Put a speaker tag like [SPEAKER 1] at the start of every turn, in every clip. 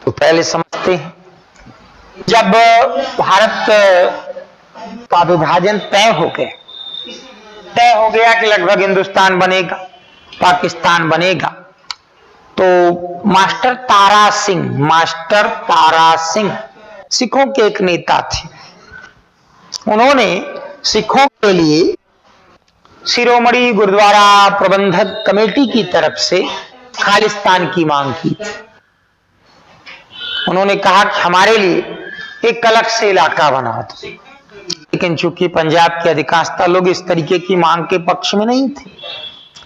[SPEAKER 1] तो पहले समझते हैं, जब भारत का विभाजन तय हो गया कि लगभग हिंदुस्तान बनेगा, पाकिस्तान बनेगा, तो मास्टर तारा सिंह सिखों के एक नेता थे। उन्होंने सिखों के लिए शिरोमणि गुरुद्वारा प्रबंधक कमेटी की तरफ से खालिस्तान की मांग की थी। उन्होंने कहा कि हमारे लिए एक अलग से इलाका बना दो, लेकिन चूंकि पंजाब के अधिकांशतः लोग इस तरीके की मांग के पक्ष में नहीं थे।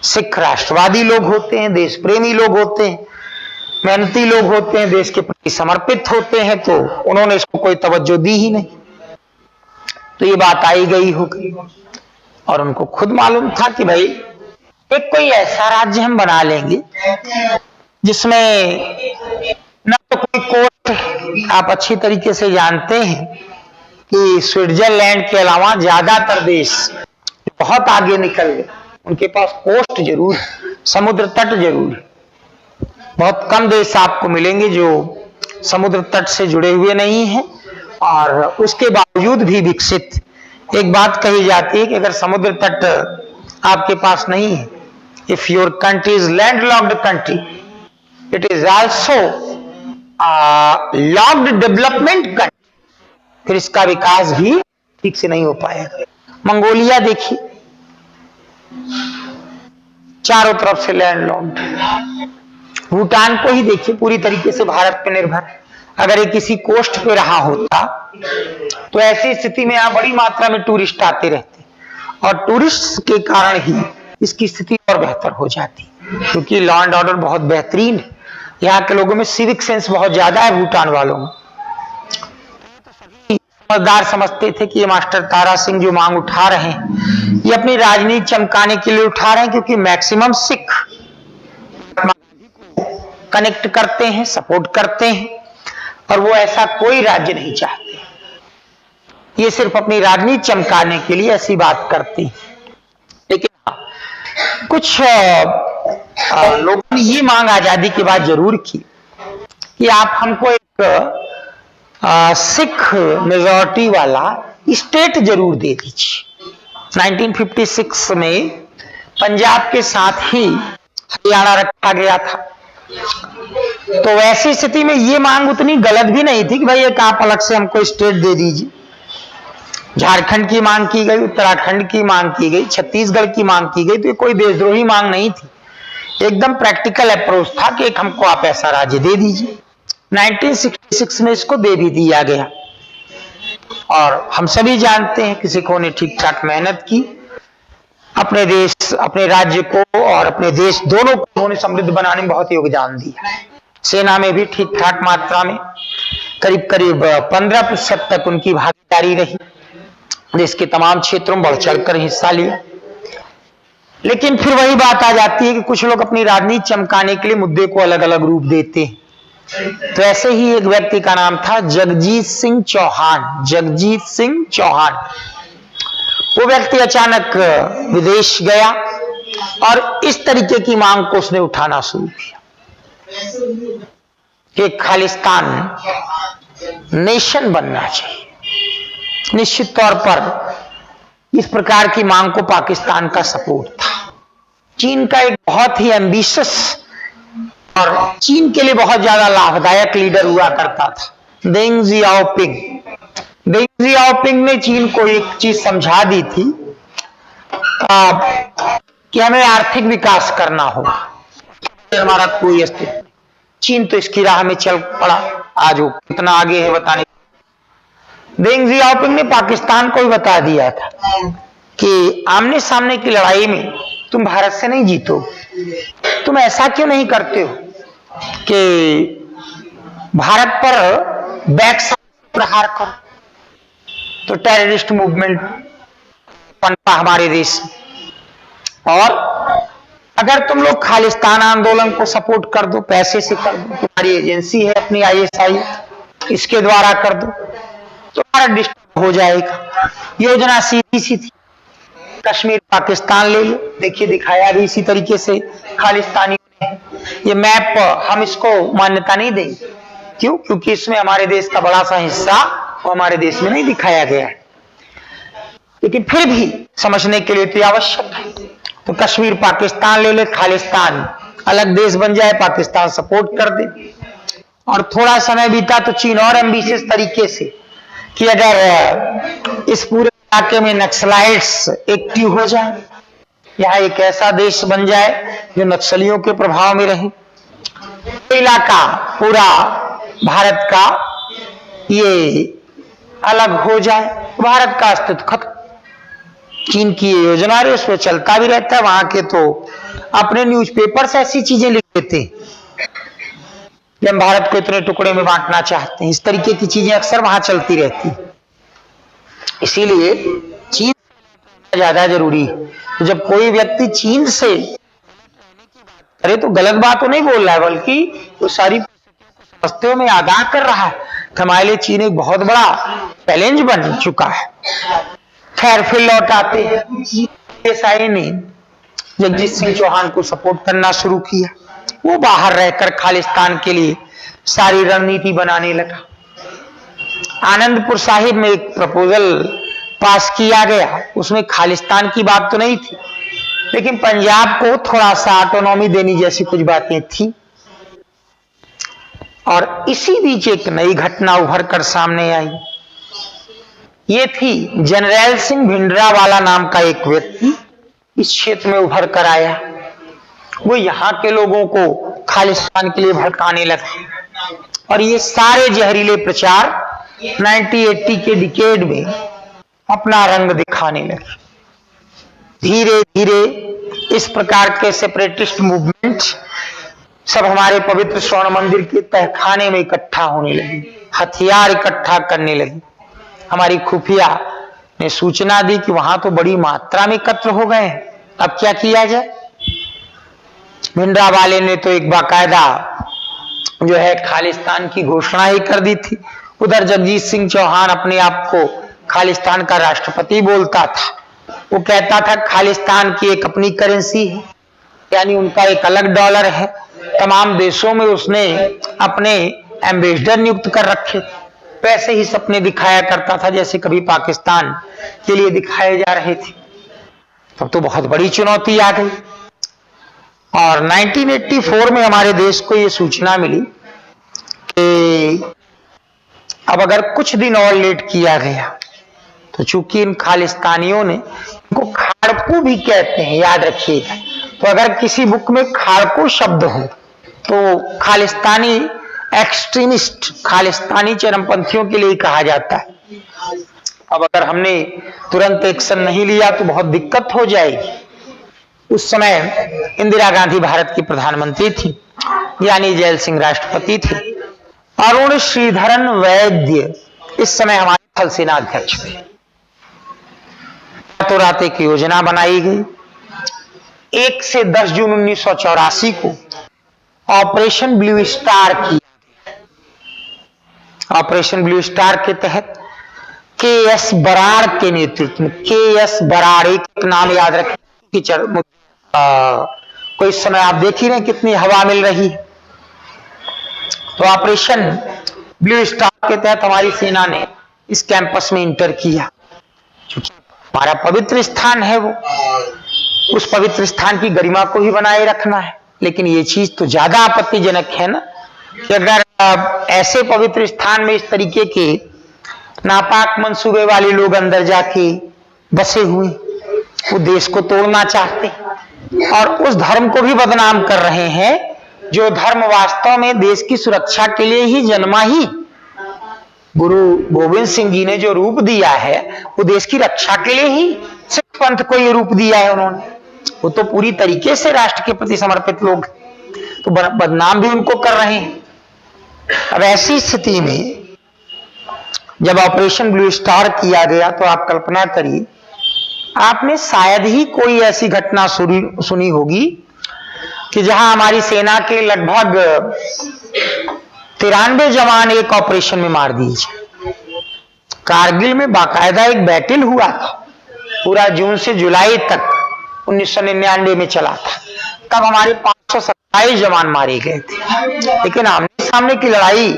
[SPEAKER 1] सिख राष्ट्रवादी लोग होते हैं, देश प्रेमी लोग होते हैं, मेहनती लोग होते हैं, देश के प्रति समर्पित होते हैं, तो उन्होंने इसको कोई तवज्जो दी ही नहीं। तो ये बात आई गई हो गई, और उनको खुद मालूम था कि भाई एक कोई ऐसा राज्य हम बना लेंगे जिसमें न तो कोई कोर्ट, आप अच्छी तरीके से जानते हैं कि स्विट्जरलैंड के अलावा ज्यादातर देश बहुत आगे निकल गए, उनके पास कोस्ट जरूर है, समुद्र तट जरूर है। बहुत कम देश आपको मिलेंगे जो समुद्र तट से जुड़े हुए नहीं हैं और उसके बावजूद भी विकसित। एक बात कही जाती है कि अगर समुद्र तट आपके पास नहीं है, if your country is landlocked country, it is also locked development country, फिर इसका विकास भी ठीक से नहीं हो पाएगा। मंगोलिया देखिए, चारों तरफ से लैंडलॉक्ड। भूटान को ही देखिए, पूरी तरीके से भारत पर निर्भर। अगर ये किसी कोस्ट पे रहा होता तो ऐसी स्थिति में यहां बड़ी मात्रा में टूरिस्ट आते रहते, और टूरिस्ट के कारण ही इसकी स्थिति और बेहतर हो जाती, क्योंकि लॉ एंड ऑर्डर बहुत बेहतरीन है। यहाँ के लोगों में सिविक सेंस बहुत ज्यादा है, भूटान वालों में। समझदार समझते थे कि ये मास्टर तारा सिंह जो मांग उठा रहे हैं, ये अपनी राजनीति चमकाने के लिए उठा रहे हैं, क्योंकि मैक्सिमम सिख कनेक्ट करते हैं, सपोर्ट करते हैं, और वो ऐसा कोई राज्य नहीं चाहते। ये सिर्फ अपनी राजनीति चमकाने के लिए ऐसी बात करते हैं। लेकिन कुछ लोगों ने ये मांग आजादी के बाद जरूर की कि आप हमको एक सिख मेजॉरिटी वाला स्टेट जरूर दे दीजिए। 1956 में पंजाब के साथ ही हरियाणा रखा गया था, तो वैसी स्थिति में ये मांग उतनी गलत भी नहीं थी कि भाई एक आप अलग से हमको स्टेट दे दीजिए। झारखंड की मांग की गई, उत्तराखंड की मांग की गई, छत्तीसगढ़ की मांग की गई, तो ये कोई देशद्रोही मांग नहीं थी, एकदम प्रैक्टिकल अप्रोच था कि एक हमको आप ऐसा राज्य दे दीजिए। 1966 में इसको दे भी दिया गया, और हम सभी जानते हैं कि सिखों ने ठीक ठाक मेहनत की, अपने देश, अपने राज्य को और अपने देश दोनों को उन्होंने समृद्ध बनाने में बहुत योगदान दिया। सेना में भी ठीक ठाक मात्रा में करीब करीब 15% तक उनकी भागीदारी रही, देश के तमाम क्षेत्रों में बढ़ चढ़कर हिस्सा लिया। लेकिन फिर वही बात आ जाती है कि कुछ लोग अपनी राजनीति चमकाने के लिए मुद्दे को अलग अलग रूप देते हैं। तो ऐसे ही एक व्यक्ति का नाम था जगजीत सिंह चौहान। वो व्यक्ति अचानक विदेश गया और इस तरीके की मांग को उसने उठाना शुरू किया कि खालिस्तान नेशन बनना चाहिए। निश्चित तौर पर इस प्रकार की मांग को पाकिस्तान का सपोर्ट था। चीन का एक बहुत ही एम्बिशियस और चीन के लिए बहुत ज्यादा लाभदायक लीडर हुआ करता था, डेंग जियाओपिंग ने चीन को एक चीज समझा दी थी कि हमें आर्थिक विकास करना होगा, हमारा कोई अस्तित्व नहीं। चीन तो इसकी राह में चल पड़ा, आज वो कितना आगे है बताने। डेंग जियाओपिंग ने पाकिस्तान को भी बता दिया था कि आमने सामने की लड़ाई में तुम भारत से नहीं जीतो, तुम ऐसा क्यों नहीं करते हो कि भारत पर बैक साइड प्रहार करो। तो टेररिस्ट मूवमेंट पनपा हमारे देश में, और अगर तुम लोग खालिस्तान आंदोलन को सपोर्ट कर दो, पैसे से कर दो, तुम्हारी एजेंसी है अपनी ISI, इसके द्वारा कर दो, तो हमारा डिस्टर्ब हो जाएगा। योजना सीधी सी थी, कश्मीर पाकिस्तान ले लो। देखिए दिखाया भी इसी तरीके से खालिस्तानी ने। ये मैप हम इसको मान्यता नहीं देंगे, क्यों? क्योंकि इसमें हमारे देश का बड़ा सा हिस्सा वो हमारे देश में नहीं दिखाया गया है, लेकिन फिर भी समझने के लिए तो आवश्यक है। तो कश्मीर पाकिस्तान ले ले, खालिस्तान अलग देश बन जाए, पाकिस्तान सपोर्ट कर दे। और थोड़ा समय बीता तो चीन और एम्बिशियस तरीके से कि अगर इस पूरे इलाके में नक्सलाइट्स एक्टिव हो जाए, यहाँ एक ऐसा देश बन जाए जो नक्सलियों के प्रभाव में रहे, तो इलाका पूरा भारत का ये अलग हो जाए, भारत का अस्तित्व खत्म। चीन की ये योजना है, उसमें चलता भी रहता है। वहां के तो अपने न्यूज़पेपर्स ऐसी चीजें लिख देते हैं कि हम भारत को इतने टुकड़े में बांटना चाहते हैं। इस तरीके की चीजें अक्सर वहां चलती रहती। इसीलिए चीन ज्यादा जरूरी है। तो जब कोई व्यक्ति चीन से अरे तो गलत बात तो नहीं बोल रहा है, बल्कि वो सारी समझते में आगाह कर रहा है। हमारे लिए चीन एक बहुत बड़ा चैलेंज बन चुका है। खैर फिर लौट आते हैं, देसाई ने जगजीत सिंह चौहान को सपोर्ट करना शुरू किया। वो बाहर रहकर खालिस्तान के लिए सारी रणनीति बनाने लगा। आनंदपुर साहिब में एक प्रपोजल पास किया गया, उसमें खालिस्तान की बात तो नहीं थी, लेकिन पंजाब को थोड़ा सा ऑटोनॉमी देने जैसी कुछ बातें थी। और इसी बीच एक नई घटना उभर कर सामने आई। ये थी जनरल सिंह भिंडरावाला नाम का एक व्यक्ति इस क्षेत्र में उभर कर आया। वो यहाँ के लोगों को खालिस्तान के लिए भड़काने लगा और ये सारे जहरीले प्रचार 1980 के डिकेड में अपना रंग दिखाने लगे। धीरे धीरे इस प्रकार के सेपरेटिस्ट मूवमेंट सब हमारे पवित्र स्वर्ण मंदिर के तहखाने में इकट्ठा होने लगी, हथियार इकट्ठा करने लगी। हमारी खुफिया ने सूचना दी कि वहां तो बड़ी मात्रा में एकत्र हो गए हैं, अब क्या किया जाए। भिंडरावाले ने तो एक बाकायदा जो है खालिस्तान की घोषणा ही कर दी थी। उधर जगजीत सिंह चौहान अपने आप को खालिस्तान का राष्ट्रपति बोलता था। वो कहता था खालिस्तान की एक अपनी करेंसी है, यानी उनका एक अलग डॉलर है। तमाम देशों में उसने अपने एम्बेसडर नियुक्त कर रखे। वैसे ही सपने दिखाया करता था जैसे कभी पाकिस्तान के लिए दिखाए जा रहे थे। तब तो बहुत बड़ी चुनौती आ गई और 1984 में हमारे देश को यह सूचना मिली कि अब अगर कुछ दिन और लेट किया गया तो चूंकि इन खालिस्तानियों ने, इनको खाड़कू भी कहते हैं, याद रखिएगा। तो अगर किसी बुक में खाड़कू शब्द हो तो खालिस्तानी एक्सट्रीमिस्ट, खालिस्तानी चरमपंथियों के लिए कहा जाता है। अब अगर हमने तुरंत एक्शन नहीं लिया तो बहुत दिक्कत हो जाएगी। उस समय इंदिरा गांधी भारत की प्रधानमंत्री थी, यानी जैल सिंह राष्ट्रपति थे, अरुण श्रीधरन वैद्य इस समय हमारे थल सेना अध्यक्ष थे। तो रात एक योजना बनाई गई। 1 से 10 जून 1984 को ऑपरेशन ब्लू स्टार की। ऑपरेशन ब्लू स्टार के तहत के.एस. बराड़ के नेतृत्व में, के.एस. बराड़ एक नाम याद रखें कि कोई समय आप देख ही रहे कितनी हवा मिल रही है। तो ऑपरेशन ब्लू स्टार के तहत हमारी सेना ने इस कैंपस में इंटर किया। क्योंकि हमारा पवित्र स्थान है, वो उस पवित्र स्थान की गरिमा को ही बनाए रखना है। लेकिन ये चीज तो ज्यादा आपत्तिजनक है ना कि अगर ऐसे पवित्र स्थान में इस तरीके के नापाक मंसूबे वाले लोग अंदर जाके बसे हुए, वो देश को तोड़ना चाहते और उस धर्म को भी बदनाम कर रहे हैं जो धर्म वास्तव में देश की सुरक्षा के लिए ही जन्मा ही। गुरु गोविंद सिंह जी ने जो रूप दिया है वो देश की रक्षा के लिए ही सिख पंथ को ये रूप दिया है उन्होंने। वो तो पूरी तरीके से राष्ट्र के प्रति समर्पित लोग, तो बदनाम भी उनको कर रहे हैं। अब ऐसी स्थिति में जब ऑपरेशन ब्लू स्टार किया गया तो आप कल्पना करिए, आपने शायद ही कोई ऐसी घटना सुनी होगी कि जहां हमारी सेना के लगभग 93 जवान एक ऑपरेशन में मार दिए जाए। कारगिल में बाकायदा एक बैटल हुआ था, पूरा जून से जुलाई तक 1999 में चला था। तब हमारे 527 जवान मारे गए थे। लेकिन आमने सामने की लड़ाई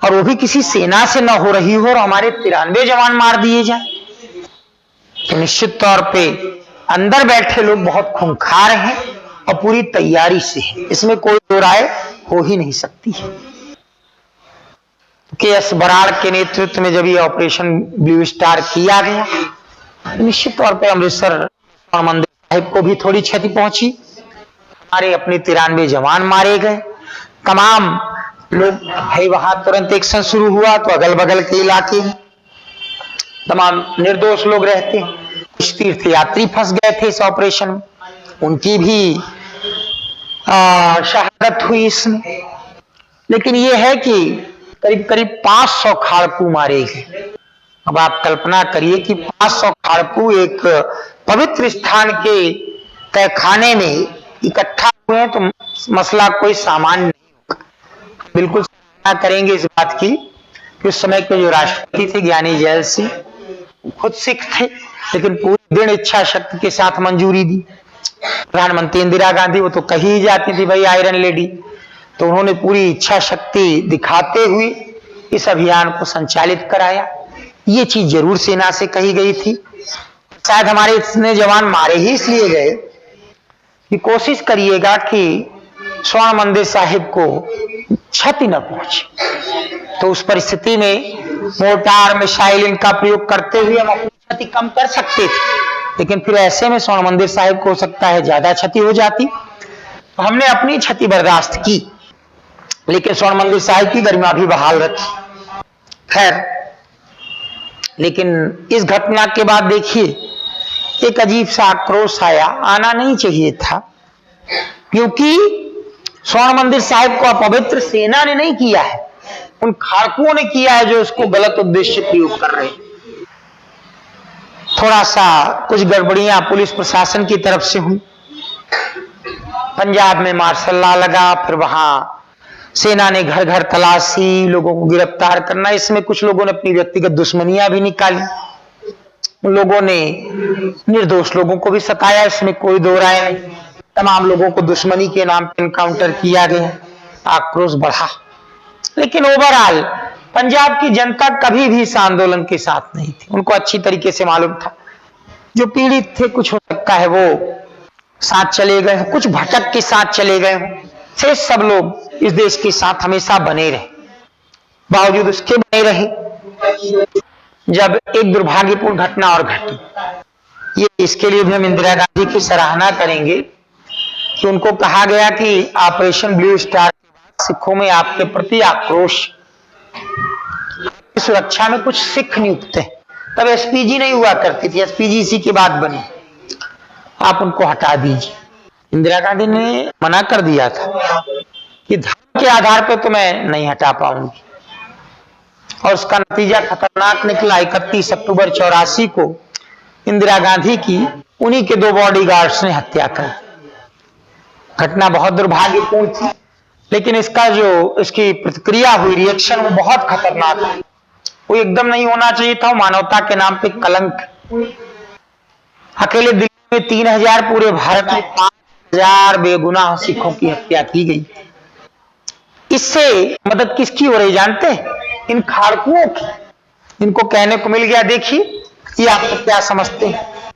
[SPEAKER 1] और वो भी किसी सेना से न हो रही हो और हमारे 93 जवान मार दिए जाए, तो निश्चित तौर पे अंदर बैठे लोग बहुत खूंखार हैं और पूरी तैयारी से हैं, इसमें कोई दो राय हो ही नहीं सकती है। के.एस. बराड़ के नेतृत्व में जब ये ऑपरेशन ब्लू स्टार किया गया, निश्चित तौर पे अमृतसर मंदिर साहिब को भी थोड़ी क्षति पहुंची, हमारे अपने 93 जवान मारे गए, तमाम लोग भाई वहां तुरंत एक्शन शुरू हुआ तो अगल बगल के इलाके में तमाम निर्दोष लोग रहते हैं, कुछ तीर्थ यात्री फंस गए थे इस ऑपरेशन में, उनकी भी शहादत हुई इसमें। लेकिन यह है कि करीब करीब 500 खाड़कू मारे गए। अब आप कल्पना करिए कि 500 खाड़कू एक पवित्र स्थान के तहखाने में इकट्ठा हुए हैं, तो मसला कोई सामान्य नहीं होगा। बिल्कुल करेंगे इस बात की कि उस समय के जो राष्ट्रपति थे ज्ञानी जैल सिंह, खुद सिख थे लेकिन पूरी दृढ़ इच्छा शक्ति के साथ मंजूरी दी। प्रधानमंत्री इंदिरा गांधी, वो तो कही ही जाती थी भाई आयरन लेडी, तो उन्होंने पूरी इच्छा शक्ति दिखाते हुए इस अभियान को संचालित कराया। ये चीज जरूर सेना से कही गई थी। शायद हमारे इतने जवान मारे ही इसलिए गए कि कोशिश करिएगा कि स्वर्ण मंदिर साहिब को क्षति न पहुंचे, तो उस परिस्थिति में मोर्टार मिसाइल इनका प्रयोग करते हुए हम अपनी क्षति कम कर सकते थे, लेकिन फिर ऐसे में स्वर्ण मंदिर साहिब को हो सकता है ज्यादा क्षति हो जाती, तो हमने अपनी क्षति बर्दाश्त की, लेकिन स्वर्ण मंदिर साहिब की गरिमा भी बहाल रखी। खैर, लेकिन इस घटना के बाद देखिए एक अजीब सा आक्रोश आया, आना नहीं चाहिए था, क्योंकि स्वर्ण मंदिर साहिब को अपवित्र सेना ने नहीं किया है, उन खाड़कुओं ने किया है जो इसको गलत उद्देश्य प्रयोग कर रहे हैं। थोड़ा सा कुछ गड़बड़ियां पुलिस प्रशासन की तरफ से हुई, पंजाब में मार्शल लॉ लगा, फिर वहां सेना ने घर घर तलाशी, लोगों को गिरफ्तार करना, इसमें कुछ लोगों ने अपनी व्यक्तिगत दुश्मनियां भी निकाली, उन लोगों ने निर्दोष लोगों को भी सताया, इसमें कोई दो राय नहीं। तमाम लोगों को दुश्मनी के नाम पर एनकाउंटर किया गया, आक्रोश बढ़ा, लेकिन ओवरऑल पंजाब की जनता कभी भी इस आंदोलन के साथ नहीं थी। उनको अच्छी तरीके से मालूम था जो पीड़ित थे, कुछ हो सकता है वो साथ चले गए, कुछ भटक के साथ चले गए, से सब लोग इस देश के साथ हमेशा बने रहे। बावजूद उसके बने रहे जब एक दुर्भाग्यपूर्ण घटना और घटी, ये इसके लिए भी हम इंदिरा गांधी की सराहना करेंगे कि उनको कहा गया कि ऑपरेशन ब्लू स्टार के बाद सिखों में आपके प्रति आक्रोश, सुरक्षा में कुछ सिख नियुक्त है, तब एसपीजी नहीं हुआ करती थी, एसपीजी इसी के बाद बनी, आप उनको हटा दीजिए। इंदिरा गांधी ने मना कर दिया था कि धर्म के आधार पर तो मैं नहीं हटा पाऊंगी, और उसका नतीजा खतरनाक निकला। 31 अक्टूबर 84 को इंदिरा गांधी की उन्हीं के 2 बॉडीगार्ड्स ने हत्या कर दी। घटना बहुत दुर्भाग्यपूर्ण थी, लेकिन इसका जो इसकी प्रतिक्रिया हुई, रिएक्शन, वो बहुत खतरनाक है। वो एकदम नहीं होना चाहिए था, वो मानवता के नाम पे कलंक। अकेले दिल्ली में 3000, पूरे भारत में 5000 बेगुनाह सिखों की हत्या की गई। इससे मदद किसकी हो रही जानते हैं? इन खाड़कुओं की। इनको कहने को मिल गया देखिए ये आप क्या समझते हैं,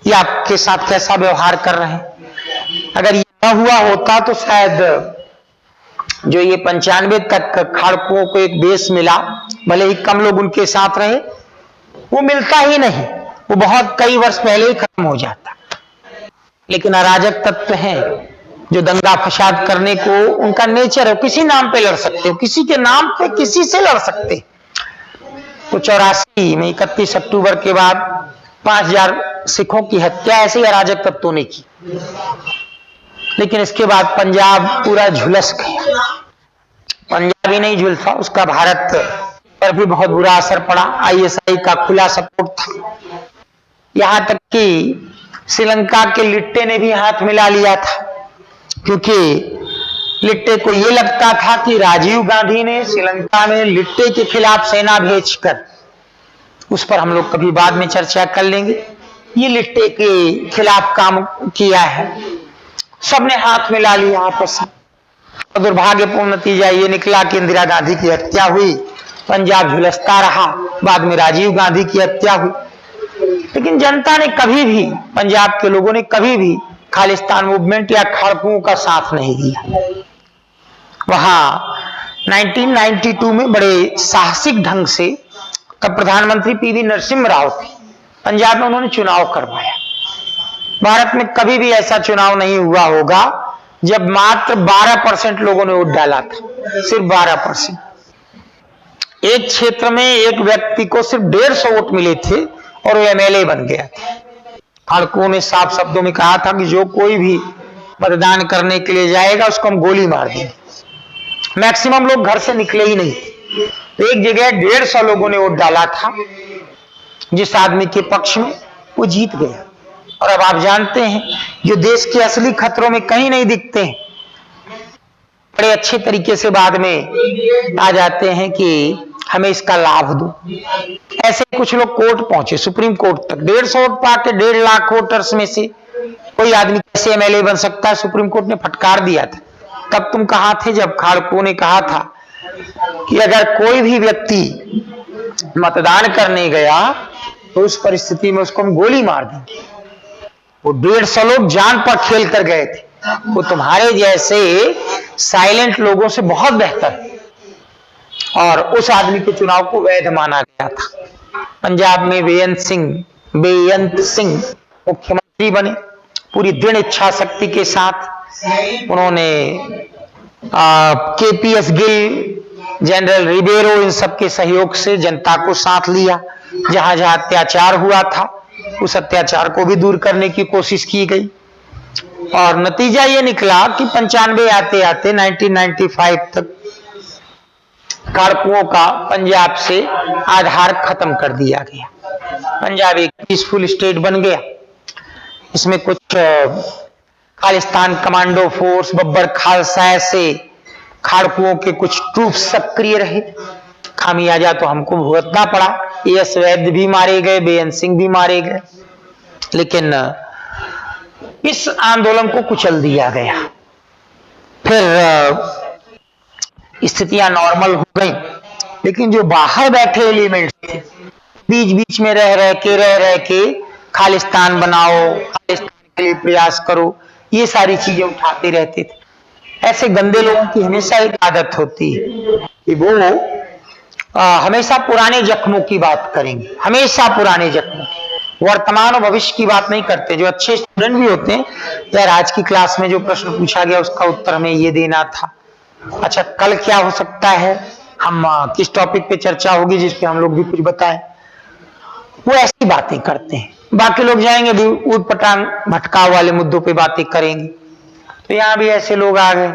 [SPEAKER 1] ये आपके साथ कैसा व्यवहार कर रहे हैं। अगर ये न हुआ होता तो शायद जो ये 95 तक खाड़कुओं को एक बेस मिला, भले ही कम लोग उनके साथ रहे, वो मिलता ही नहीं, वो बहुत कई वर्ष पहले ही खत्म हो जाता। लेकिन अराजक तत्व हैं जो दंगा फसाद करने को उनका नेचर है, किसी नाम पे लड़ सकते हो, किसी के नाम पे किसी से लड़ सकते। तो 84 में 31 अक्टूबर के बाद 5000 सिखों की हत्या ऐसे ही अराजक तत्वों ने की, लेकिन इसके बाद पंजाब पूरा झुलस गया। पंजाब ही नहीं झुलसा, उसका भारत पर भी बहुत बुरा असर पड़ा। आईएसआई का खुला सपोर्ट था, यहां तक कि श्रीलंका के लिट्टे ने भी हाथ मिला लिया था, क्योंकि लिट्टे को यह लगता था कि राजीव गांधी ने श्रीलंका में लिट्टे के खिलाफ सेना भेजकर, उस पर हम लोग कभी बाद में चर्चा कर लेंगे, ये लिट्टे के खिलाफ काम किया है। सबने हाथ मिला लिया आपस में, दुर्भाग्यपूर्ण नतीजा ये निकला कि इंदिरा गांधी की हत्या हुई, पंजाब झुलसता रहा, बाद में राजीव गांधी की हत्या हुई। लेकिन जनता ने कभी भी, पंजाब के लोगों ने कभी भी खालिस्तान मूवमेंट या खाड़कुओं का साथ नहीं दिया। वहां 1992 में बड़े साहसिक ढंग से, तब प्रधानमंत्री पीवी नरसिम्हा राव थे, पंजाब में उन्होंने चुनाव करवाया। भारत में कभी भी ऐसा चुनाव नहीं हुआ होगा जब मात्र 12% लोगों ने वोट डाला था, सिर्फ 12%। एक क्षेत्र में एक व्यक्ति को सिर्फ 150 वोट मिले थे और वो एमएलए बन गया था। खाड़कुओं ने साफ शब्दों में कहा था कि जो कोई भी मतदान करने के लिए जाएगा उसको हम गोली मार देंगे। मैक्सिमम लोग घर से निकले ही नहीं थे। तो एक जगह 150 लोगों ने वोट डाला था जिस आदमी के पक्ष में, वो जीत गया। और अब आप जानते हैं जो देश के असली खतरों में कहीं नहीं दिखते हैं, बड़े अच्छे तरीके से बाद में आ जाते हैं कि हमें इसका लाभ दो। ऐसे कुछ लोग कोर्ट पहुंचे, सुप्रीम कोर्ट तक। 150 वोट पाके 1.5 लाख वोटर्स में से कोई आदमी कैसे एमएलए बन सकता है, सुप्रीम कोर्ट ने फटकार दिया था। तब तुम कहां थे जब खाड़कुओं ने कहा था कि अगर कोई भी व्यक्ति मतदान करने गया तो उस परिस्थिति में उसको हम गोली मार देंगे। वो 150 लोग जान पर खेल कर गए थे। वो तुम्हारे जैसे साइलेंट लोगों से बहुत बेहतर, और उस आदमी के चुनाव को वैध माना गया था। पंजाब में बेअंत सिंह मुख्यमंत्री बने। पूरी दृढ़ इच्छा शक्ति के साथ उन्होंने केपीएस गिल, जनरल रिबेरो, इन सबके सहयोग से जनता को साथ लिया। जहां जहां अत्याचार हुआ था उस अत्याचार को भी दूर करने की कोशिश की गई, और नतीजा ये निकला कि 95 आते आते 1995 तक खाड़कुओं का पंजाब से आधार खत्म कर दिया गया। पंजाब एक पीसफुल स्टेट बन गया। इसमें कुछ खालिस्तान कमांडो फोर्स, बब्बर खालसा, ऐसे खाड़कुओं के कुछ ट्रूप सक्रिय रहे। खामियाजा तो हमको भुगतना पड़ा। एएस वैद्य भी मारे गए, बेअंत सिंह भी मारे गए, लेकिन इस आंदोलन को कुचल दिया गया। फिर स्थितियां नॉर्मल हो गई, लेकिन जो बाहर बैठे एलिमेंट्स थे, बीच बीच में रह रह के खालिस्तान बनाओ, खालिस्तान के लिए प्रयास करो, ये सारी चीजें उठाते रहते थे। ऐसे गंदे लोगों की हमेशा एक आदत होती है कि वो हमेशा पुराने जख्मों की बात करेंगे, हमेशा पुराने जख्मों, वर्तमान और भविष्य की बात नहीं करते। जो अच्छे स्टूडेंट भी होते हैं, यार आज की क्लास में जो प्रश्न पूछा गया उसका उत्तर हमें ये देना था, अच्छा कल क्या हो सकता है, हम किस टॉपिक पे चर्चा होगी जिसपे हम लोग भी कुछ बताएं, वो ऐसी बातें करते हैं। बाकी लोग जाएंगे भी ऊट पटांग भटकाव वाले मुद्दों पे बातें करेंगे। तो यहाँ भी ऐसे लोग आ गए।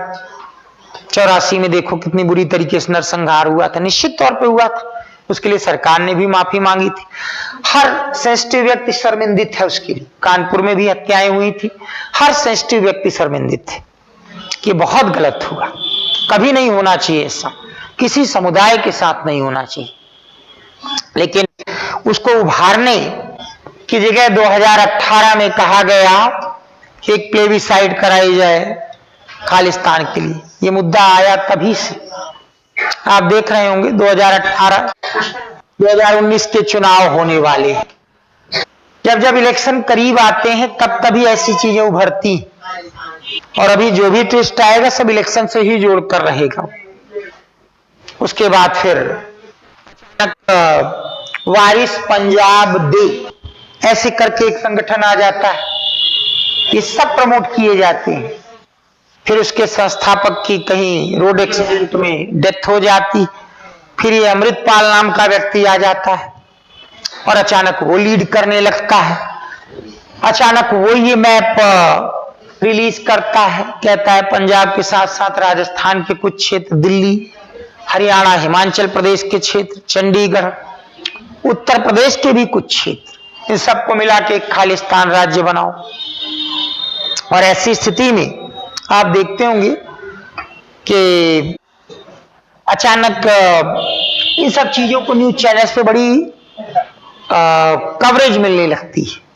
[SPEAKER 1] 84 में देखो कितनी बुरी तरीके से नरसंहार हुआ था, निश्चित तौर पे हुआ था, उसके लिए सरकार ने भी माफी मांगी थी। हर सेंसिटिव व्यक्ति शर्मिंदित है उसके लिए। कानपुर में भी हत्याएं हुई थी, हर सेंसिटिव व्यक्ति शर्मिंदित थे कि बहुत गलत हुआ, कभी नहीं होना चाहिए ऐसा, किसी समुदाय के साथ नहीं होना चाहिए। लेकिन उसको उभारने की जगह 2018 में कहा गया कि एक प्लेबिसाइड कराई जाए खालिस्तान के लिए। ये मुद्दा आया तभी से, आप देख रहे होंगे 2018 2019 के चुनाव होने वाले, जब जब इलेक्शन करीब आते हैं तब तभी ऐसी चीजें उभरती, और अभी जो भी ट्विस्ट आएगा सब इलेक्शन से ही जोड़कर रहेगा। उसके बाद फिर वारिस पंजाब दे ऐसे करके एक संगठन आ जाता है, ये सब प्रमोट किए जाते हैं। फिर उसके संस्थापक की कहीं रोड एक्सीडेंट में डेथ हो जाती, फिर ये अमृतपाल नाम का व्यक्ति आ जाता है और अचानक वो लीड करने लगता है। अचानक वो ये मैप रिलीज करता है, कहता है पंजाब के साथ साथ राजस्थान के कुछ क्षेत्र, दिल्ली, हरियाणा, हिमाचल प्रदेश के क्षेत्र, चंडीगढ़, उत्तर प्रदेश के भी कुछ क्षेत्र, इन सबको मिला के एक खालिस्तान राज्य बनाओ। और ऐसी स्थिति में आप देखते होंगे कि अचानक इन सब चीजों को न्यूज चैनल्स पे बड़ी कवरेज मिलने लगती है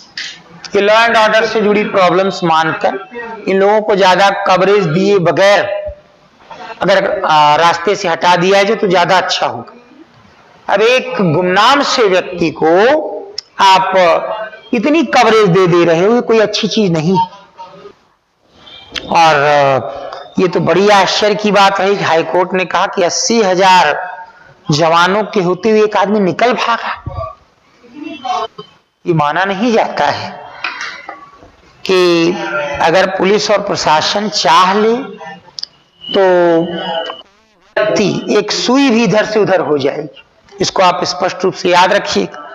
[SPEAKER 1] कि लॉ एंड ऑर्डर से जुड़ी प्रॉब्लम्स मानकर इन लोगों को ज्यादा कवरेज दिए बगैर अगर रास्ते से हटा दिया जाए तो ज्यादा अच्छा होगा। अब एक गुमनाम से व्यक्ति को आप इतनी कवरेज दे रहे हो, ये कोई अच्छी चीज नहीं। और ये तो बड़ी आश्चर्य की बात है कि हाईकोर्ट ने कहा कि 80,000 जवानों के होते हुए एक आदमी निकल भागा। ये माना नहीं जाता है कि अगर पुलिस और प्रशासन चाह ले तो व्यक्ति एक सुई भी इधर से उधर हो जाएगी। इसको आप स्पष्ट रूप से याद रखिएगा।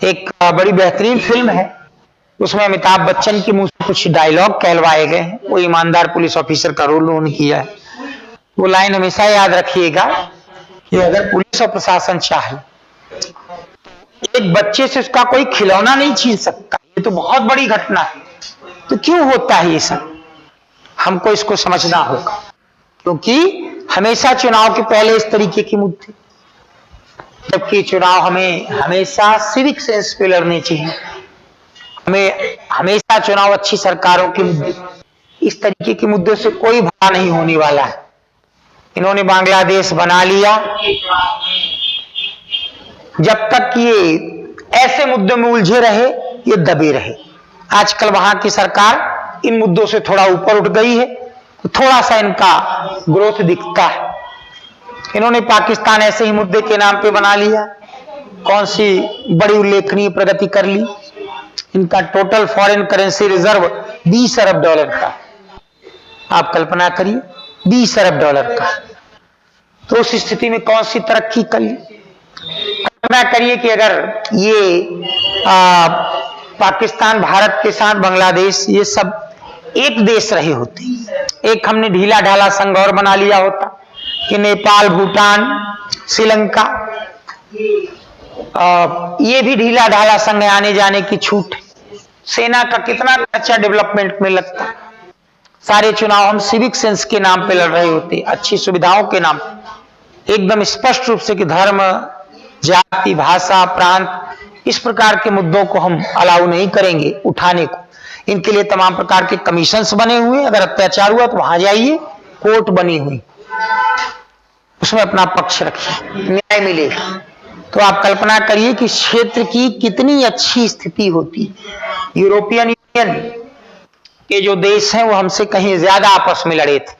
[SPEAKER 1] एक बड़ी बेहतरीन फिल्म है, उसमें अमिताभ बच्चन के मुंह से कुछ डायलॉग कहलवाए गए हैं। वो ईमानदार पुलिस ऑफिसर का रोल उन्होंने किया है। वो लाइन हमेशा याद रखिएगा कि अगर पुलिस और प्रशासन चाहे, एक बच्चे से उसका कोई खिलौना नहीं छीन सकता। ये तो बहुत बड़ी घटना है। तो क्यों होता है ये सब, हमको इसको समझना होगा। क्योंकि हमेशा चुनाव के पहले इस तरीके के मुद्दे, जबकि चुनाव हमें हमेशा सिविक सेंस पे लड़ने चाहिए। हमें हमेशा चुनाव अच्छी सरकारों के मुद्दे, इस तरीके के मुद्दों से कोई भला नहीं होने वाला है। इन्होंने बांग्लादेश बना लिया, जब तक ये ऐसे मुद्दों में उलझे रहे, ये दबे रहे। आजकल वहां की सरकार इन मुद्दों से थोड़ा ऊपर उठ गई है, तो थोड़ा सा इनका ग्रोथ दिखता है। इन्होंने पाकिस्तान ऐसे ही मुद्दे के नाम पे बना लिया, कौन सी बड़ी उल्लेखनीय प्रगति कर ली। इनका टोटल फॉरेन करेंसी रिजर्व 20 अरब डॉलर का, आप कल्पना करिए, 20 अरब डॉलर का। तो उस स्थिति में कौन सी तरक्की कर ली। कल्पना करिए कि अगर ये पाकिस्तान, भारत के साथ बांग्लादेश, ये सब एक देश रहे होते, एक हमने ढीला ढाला संघ और बना लिया होता कि नेपाल, भूटान, श्रीलंका, ये भी ढीला ढाला संघ आने जाने की छूट। सेना का कितना खर्चा डेवलपमेंट में लगता। सारे चुनाव हम सिविक सेंस के नाम पे लड़ रहे होते, अच्छी सुविधाओं के नाम, एकदम स्पष्ट रूप से कि धर्म, जाति, भाषा, प्रांत, इस प्रकार के मुद्दों को हम अलाउ नहीं करेंगे उठाने को। इनके लिए तमाम प्रकार के कमीशंस बने हुए। अगर अत्याचार हुआ तो वहां जाइए, कोर्ट बनी हुई, उसमें अपना पक्ष रखिए, न्याय मिलेगा। तो आप कल्पना करिए कि क्षेत्र की कितनी अच्छी स्थिति होती। यूरोपियन यूनियन के जो देश हैं वो हमसे कहीं ज्यादा आपस में लड़े थे।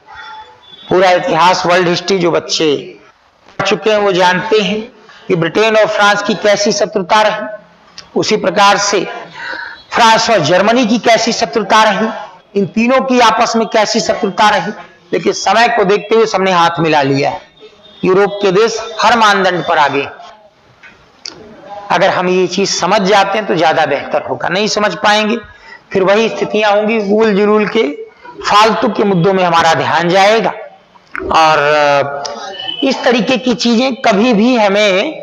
[SPEAKER 1] पूरा इतिहास, वर्ल्ड हिस्ट्री जो बच्चे पढ़ चुके हैं वो जानते हैं कि ब्रिटेन और फ्रांस की कैसी शत्रुता रही, उसी प्रकार से फ्रांस और जर्मनी की कैसी शत्रुता रही, इन तीनों की आपस में कैसी शत्रुता रही। लेकिन समय को देखते हुए सबने हाथ मिला लिया है। यूरोप के देश हर मानदंड पर आगे। अगर हम ये चीज समझ जाते हैं तो ज्यादा बेहतर होगा। नहीं समझ पाएंगे, फिर वही स्थितियां होंगी, गुल जुलूल के फालतू के मुद्दों में हमारा ध्यान जाएगा। और इस तरीके की चीजें कभी भी हमें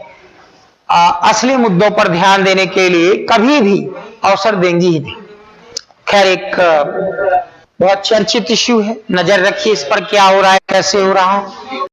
[SPEAKER 1] असली मुद्दों पर ध्यान देने के लिए कभी भी अवसर देंगी ही नहीं। खैर, एक बहुत चर्चित इश्यू है, नजर रखिए इस पर क्या हो रहा है, कैसे हो रहा है।